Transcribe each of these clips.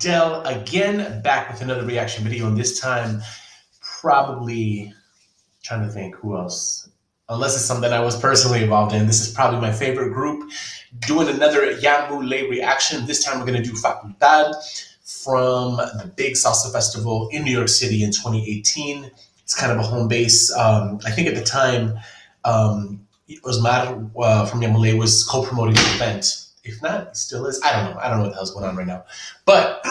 Del again, back with another reaction video, and this time probably trying to think who else. Unless it's something I was personally involved in. This is probably my favorite group. Doing another Yamuleé reaction. This time we're going to do Facultad from the big salsa festival in New York City in 2018. It's kind of a home base. I think at the time, Osmar from Yamuleé was co-promoting the event. If not, he still is. I don't know. I don't know what the hell's going on right now. But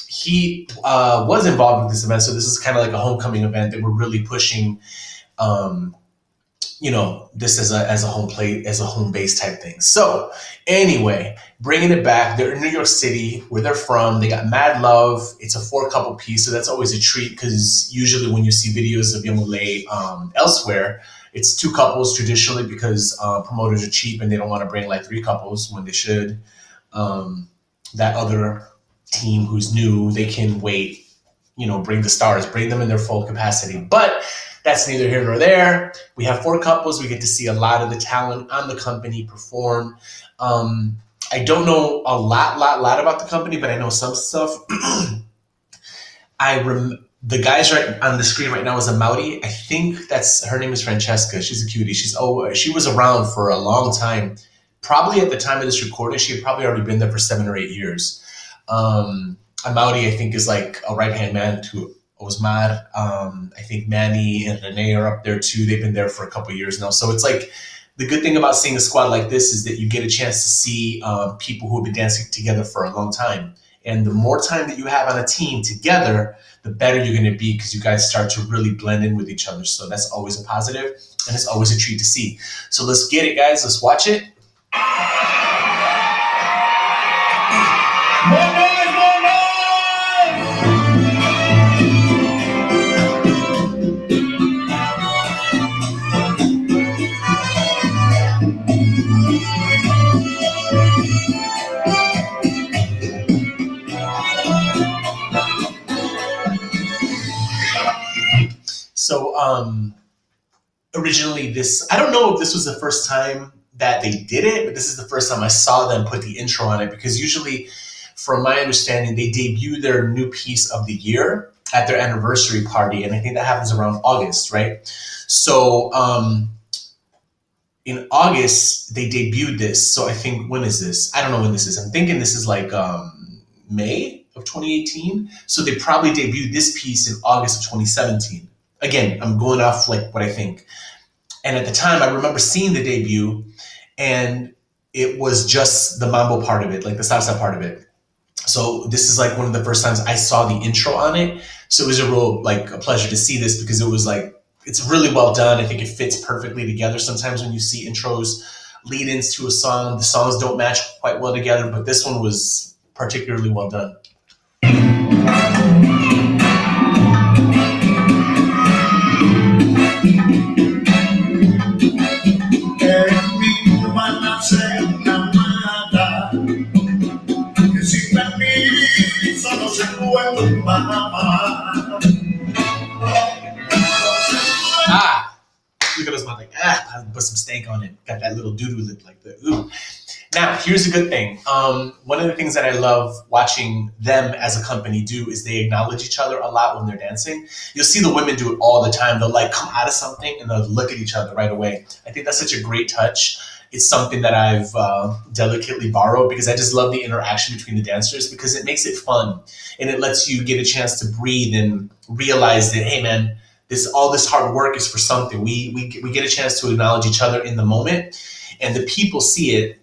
he was involved with this event. So this is kind of like a homecoming event that we're really pushing, this as a home play, as a home base type thing. So anyway, bringing it back. They're in New York City, where they're from. They got mad love. It's a 4-couple piece. So that's always a treat because usually when you see videos of Yamuleé elsewhere, it's 2 couples traditionally because promoters are cheap and they don't want to bring like 3 couples when they should. That other team who's new, they can wait, bring the stars, bring them in their full capacity. But that's neither here nor there. We have 4 couples. We get to see a lot of the talent on the company perform. I don't know a lot about the company, but I know some stuff. The guys right on the screen right now is a Maori. I think her name is Francesca. She's a cutie. She was around for a long time. Probably at the time of this recording, she had probably already been there for 7 or 8 years. A Maori, I think, is like a right-hand man to Osmar. I think Manny and Renee are up there too. They've been there for a couple of years now. So it's like, the good thing about seeing a squad like this is that you get a chance to see people who have been dancing together for a long time. And the more time that you have on a team together, the better you're going to be because you guys start to really blend in with each other. So that's always a positive, and it's always a treat to see. So let's get it, guys. Let's watch it. So originally I don't know if this was the first time that they did it, but this is the first time I saw them put the intro on it, because usually, from my understanding, they debut their new piece of the year at their anniversary party, and I think that happens around August, right? So in August, they debuted this. So I think, when is this? I don't know when this is. I'm thinking this is like May of 2018. So they probably debuted this piece in August of 2017. Again, I'm going off like what I think. And at the time, I remember seeing the debut, and it was just the mambo part of it, like the salsa part of it. So this is like one of the first times I saw the intro on it. So it was a pleasure to see this, because it was like, it's really well done. I think it fits perfectly together. Sometimes when you see intros, lead-ins to a song, the songs don't match quite well together, but this one was particularly well done. Look at us, like, put some stank on it. Got that little doo-doo lip like the ooh. Now, here's a good thing. One of the things that I love watching them as a company do is they acknowledge each other a lot when they're dancing. You'll see the women do it all the time. They'll like come out of something and they'll look at each other right away. I think that's such a great touch. It's something that I've delicately borrowed, because I just love the interaction between the dancers, because it makes it fun and it lets you get a chance to breathe and realize that, hey man, all this hard work is for something. We get a chance to acknowledge each other in the moment, and the people see it,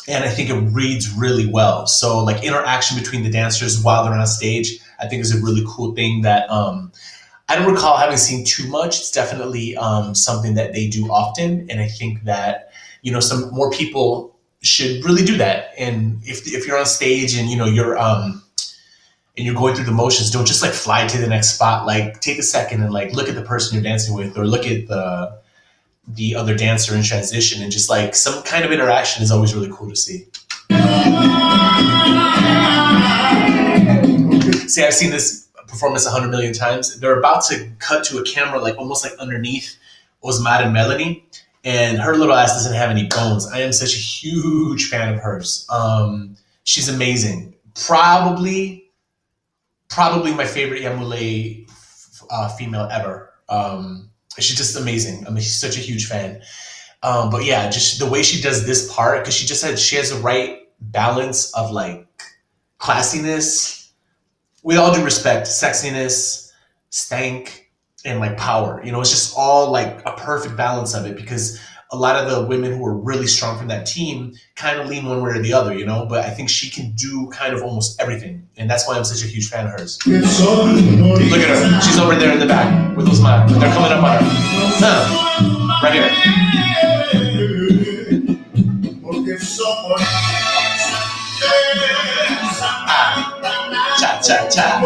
and I think it reads really well. So like interaction between the dancers while they're on stage, I think is a really cool thing that I don't recall having seen too much. It's definitely something that they do often, and I think that some more people should really do that. And if you're on stage and you're going through the motions, don't just like fly to the next spot. Like take a second and like look at the person you're dancing with, or look at the other dancer in transition, and just like some kind of interaction is always really cool to see. See, I've seen this performance 100 million times. They're about to cut to a camera like almost like underneath Osmar and Melanie, and her little ass doesn't have any bones. I am such a huge fan of hers. She's amazing. Probably probably my favorite Yamuleé female ever. She's just amazing. I mean, she's such a huge fan. But yeah, just the way she does this part, because she has the right balance of like classiness, with all due respect, sexiness, stank, and like power. You know, it's just all like a perfect balance of it, because a lot of the women who are really strong from that team kind of lean one way or the other, you know, but I think she can do kind of almost everything. And that's why I'm such a huge fan of hers. Look at her. She's over there in the back with those smiles. They're coming up on her. Right here. Cha cha cha.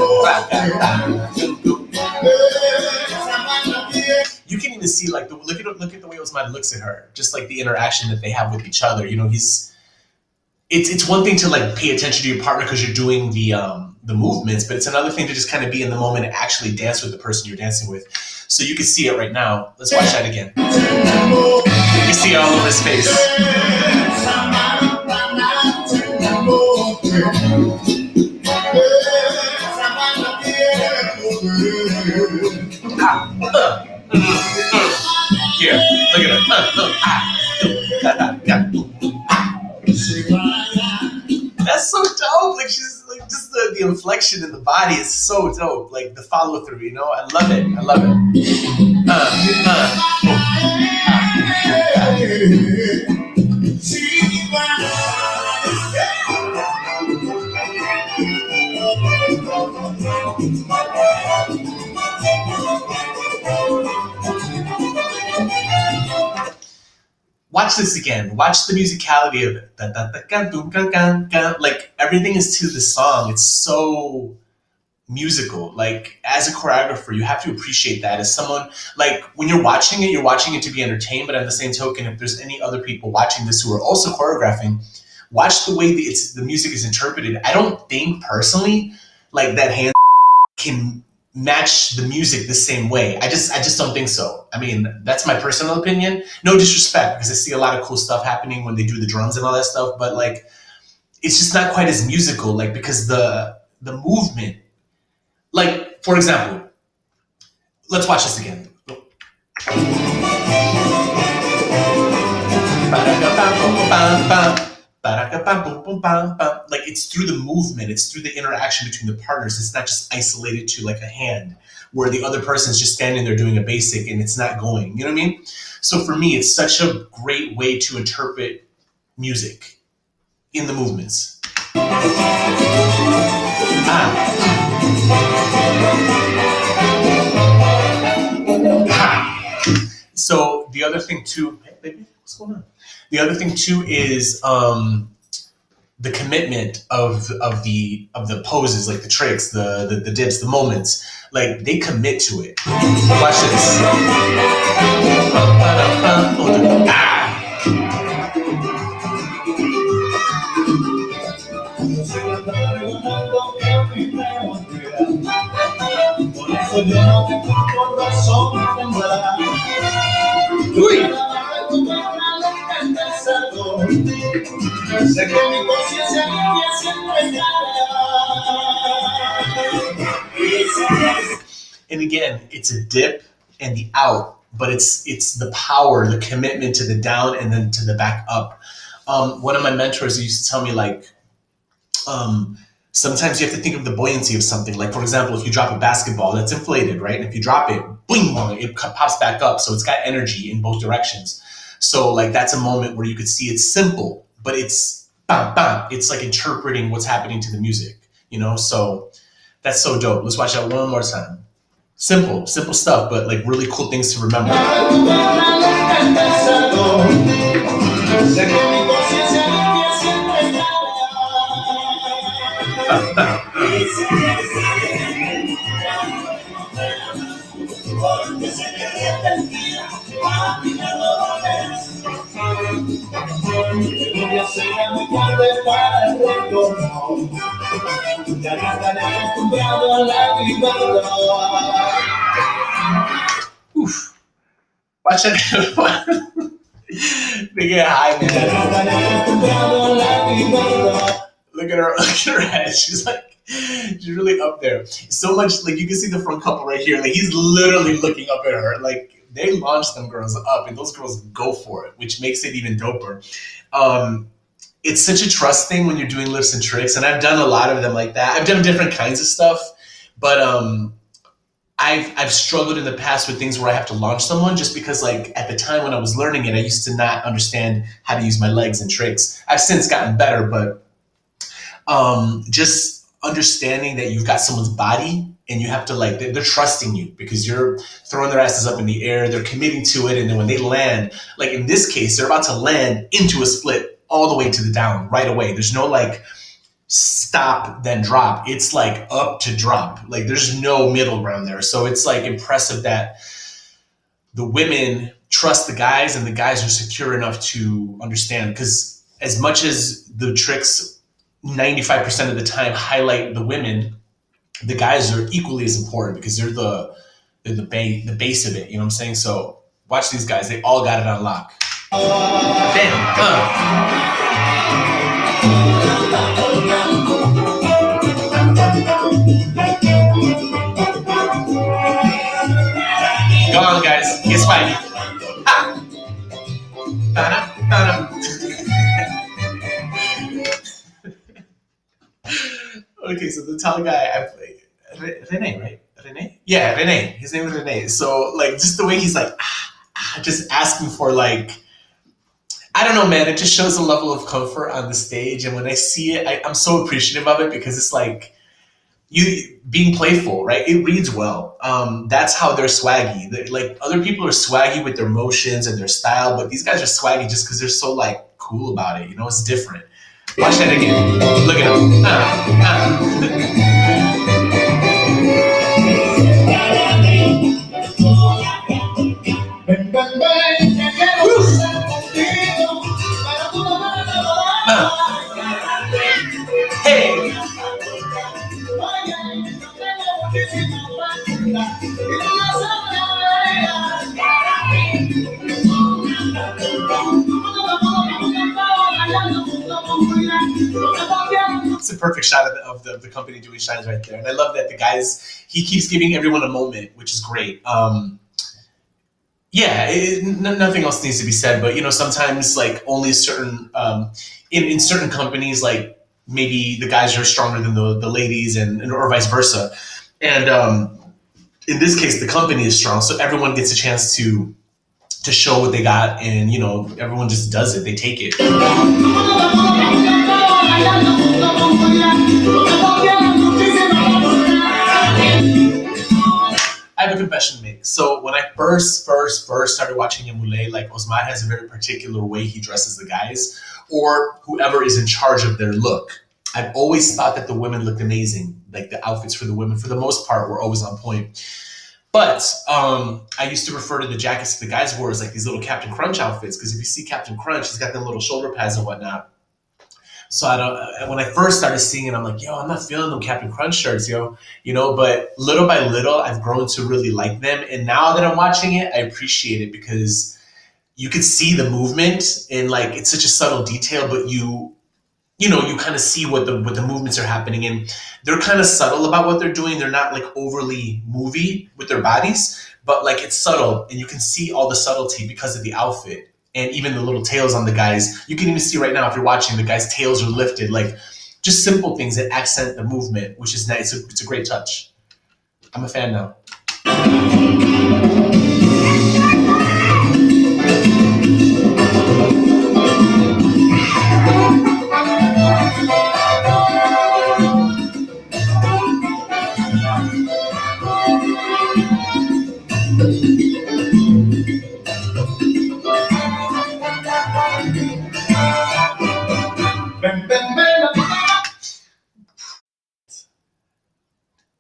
You can even see like look at the way Osman looks at her, just like the interaction that they have with each other. You know, it's one thing to like pay attention to your partner because you're doing the movements, but it's another thing to just kind of be in the moment and actually dance with the person you're dancing with. So you can see it right now. Let's watch that again. You can see it all over his face. Here, look at her. That's so dope. Like she's like just the inflection in the body is so dope. Like the follow through, you know. I love it. I love it. Watch this again. Watch the musicality of it. Like everything is to the song. It's so musical. Like as a choreographer, you have to appreciate that. As someone, like when you're watching it to be entertained. But at the same token, if there's any other people watching this who are also choreographing, watch the way the music is interpreted. I don't think personally like that hand can match the music the same way. I just don't think so. I mean, that's my personal opinion. No disrespect, because I see a lot of cool stuff happening when they do the drums and all that stuff, but like it's just not quite as musical, like because the movement, like for example, let's watch this again. Like it's through the movement, it's through the interaction between the partners. It's not just isolated to like a hand where the other person's just standing there doing a basic and it's not going. You know what I mean? So for me, it's such a great way to interpret music in the movements. So the other thing too, hey baby, what's going on? The other thing too is the commitment of the poses, like the tricks, the dips, the moments. Like they commit to it. Watch this. And again, it's a dip and the out, but it's the power, the commitment to the down and then to the back up. One of my mentors used to tell me like, sometimes you have to think of the buoyancy of something. Like for example, if you drop a basketball that's inflated, right? And if you drop it, boing, it pops back up. So it's got energy in both directions. So like that's a moment where you could see it's simple, but it's bam, bam. It's like interpreting what's happening to the music, you know? So that's so dope. Let's watch that one more time. Simple stuff, but like really cool things to remember. Oof. Watch it. They get high, man. Look Look at her, look at her head. She's like, she's really up there. So much, like you can see the front couple right here. Like he's literally looking up at her. Like they launch them girls up, and those girls go for it, which makes it even doper. It's such a trust thing when you're doing lifts and tricks, and I've done a lot of them like that. I've done different kinds of stuff, but I've struggled in the past with things where I have to launch someone just because, like, at the time when I was learning it, I used to not understand how to use my legs and tricks. I've since gotten better, but just understanding that you've got someone's body and you have to, like, they're trusting you because you're throwing their asses up in the air, they're committing to it, and then when they land, like in this case, they're about to land into a split all the way to the down right away. There's no, like, stop then drop. It's like up to drop. Like there's no middle ground there. So it's like impressive that the women trust the guys and the guys are secure enough to understand, because as much as the tricks 95% of the time highlight the women, the guys are equally as important because they're the base of it, you know what I'm saying? So watch these guys, they all got it on lock. Bam. Go on, guys. Get swaggy. Ha! Ta-da, ta-da. Okay, so the tall guy I played, Rene, right? Rene? Yeah, Rene. His name is Rene. So, like, just the way he's like, just asking for, like, I don't know, man. It just shows a level of comfort on the stage. And when I see it, I'm so appreciative of it because it's like, you being playful, right? It reads well. That's how they're swaggy. Like other people are swaggy with their motions and their style, but these guys are swaggy just because they're so like cool about it. You know, it's different. Watch that again. Look at him. Hey. It's a perfect shot of the company doing shines right there. And I love that the guys, he keeps giving everyone a moment, which is great. Nothing else needs to be said, but, you know, sometimes like only certain, in certain companies, like maybe the guys are stronger than the ladies or vice versa. And in this case, the company is strong. So everyone gets a chance to show what they got, and, you know, everyone just does it. They take it. I have a confession to make. So when I first started watching Yamuleé, like Osmar has a very particular way he dresses the guys or whoever is in charge of their look. I've always thought that the women looked amazing. Like the outfits for the women, for the most part, were always on point. But I used to refer to the jackets the guys wore as like these little Captain Crunch outfits, because if you see Captain Crunch, he's got them little shoulder pads and whatnot. So when I first started seeing it, I'm like, yo, I'm not feeling them Captain Crunch shirts, yo. You know, but little by little, I've grown to really like them. And now that I'm watching it, I appreciate it because you can see the movement, and like it's such a subtle detail, but you kind of see what the movements are happening, and they're kind of subtle about what they're doing. They're not like overly movie with their bodies, but like it's subtle, and you can see all the subtlety because of the outfit. And even the little tails on the guys, you can even see right now if you're watching, the guys' tails are lifted, like just simple things that accent the movement, which is nice. It's a great touch. I'm a fan now.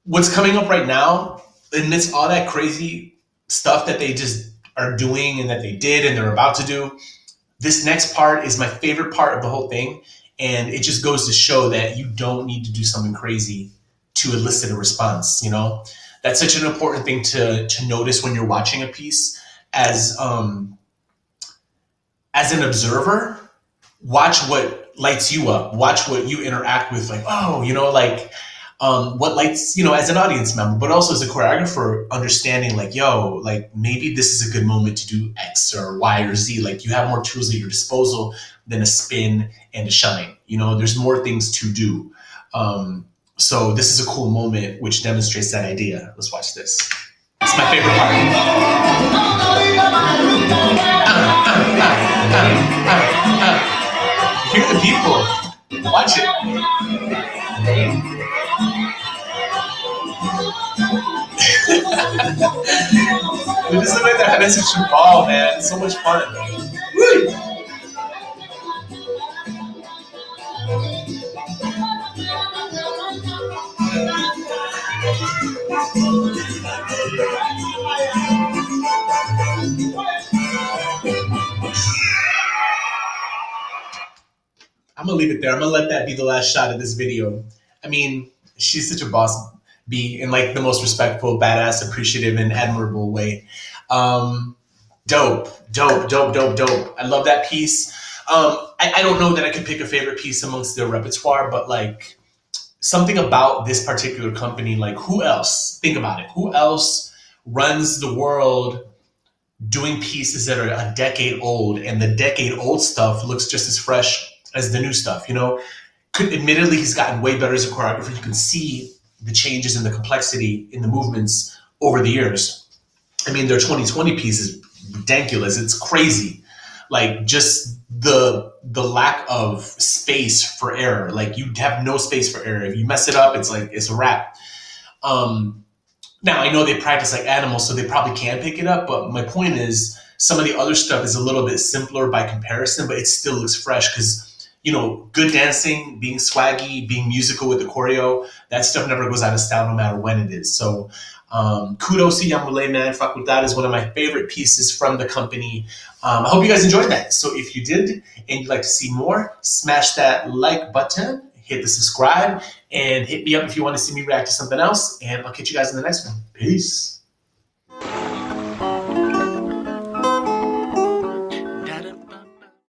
What's coming up right now, amidst all that crazy stuff that they just are doing and that they did and they're about to do, this next part is my favorite part of the whole thing. And it just goes to show that you don't need to do something crazy to elicit a response, you know? That's such an important thing to notice when you're watching a piece. As an observer, watch what lights you up. Watch what you interact with. Like, oh, you know, like what lights, you know, as an audience member, but also as a choreographer, understanding like, yo, like maybe this is a good moment to do X or Y or Z. Like you have more tools at your disposal than a spin and a shine. You know, there's more things to do. So this is a cool moment which demonstrates that idea. Let's watch this. It's my favorite part. Hear the people. Watch it. Dude, this is like they're having such a ball, man. It's so much fun. Woo! I'm gonna leave it there. I'm gonna let that be the last shot of this video. I mean, she's such a boss bee in like the most respectful, badass, appreciative, and admirable way. Dope. I love that piece. I don't know that I could pick a favorite piece amongst their repertoire, but like something about this particular company, like who else, think about it, who else runs the world doing pieces that are a decade old, and the decade old stuff looks just as fresh as the new stuff, you know? Admittedly, he's gotten way better as a choreographer. You can see the changes in the complexity in the movements over the years. I mean, their 2020 piece is ridiculous. It's crazy. Like just the lack of space for error. Like you have no space for error. If you mess it up, it's like, it's a wrap. Now I know they practice like animals, so they probably can pick it up. But my point is some of the other stuff is a little bit simpler by comparison, but it still looks fresh because, you know, good dancing, being swaggy, being musical with the choreo, that stuff never goes out of style no matter when it is. So kudos to Yamuleé, man. Facultad is one of my favorite pieces from the company. I hope you guys enjoyed that. So if you did and you'd like to see more, smash that like button, hit the subscribe, and hit me up if you want to see me react to something else. And I'll catch you guys in the next one. Peace.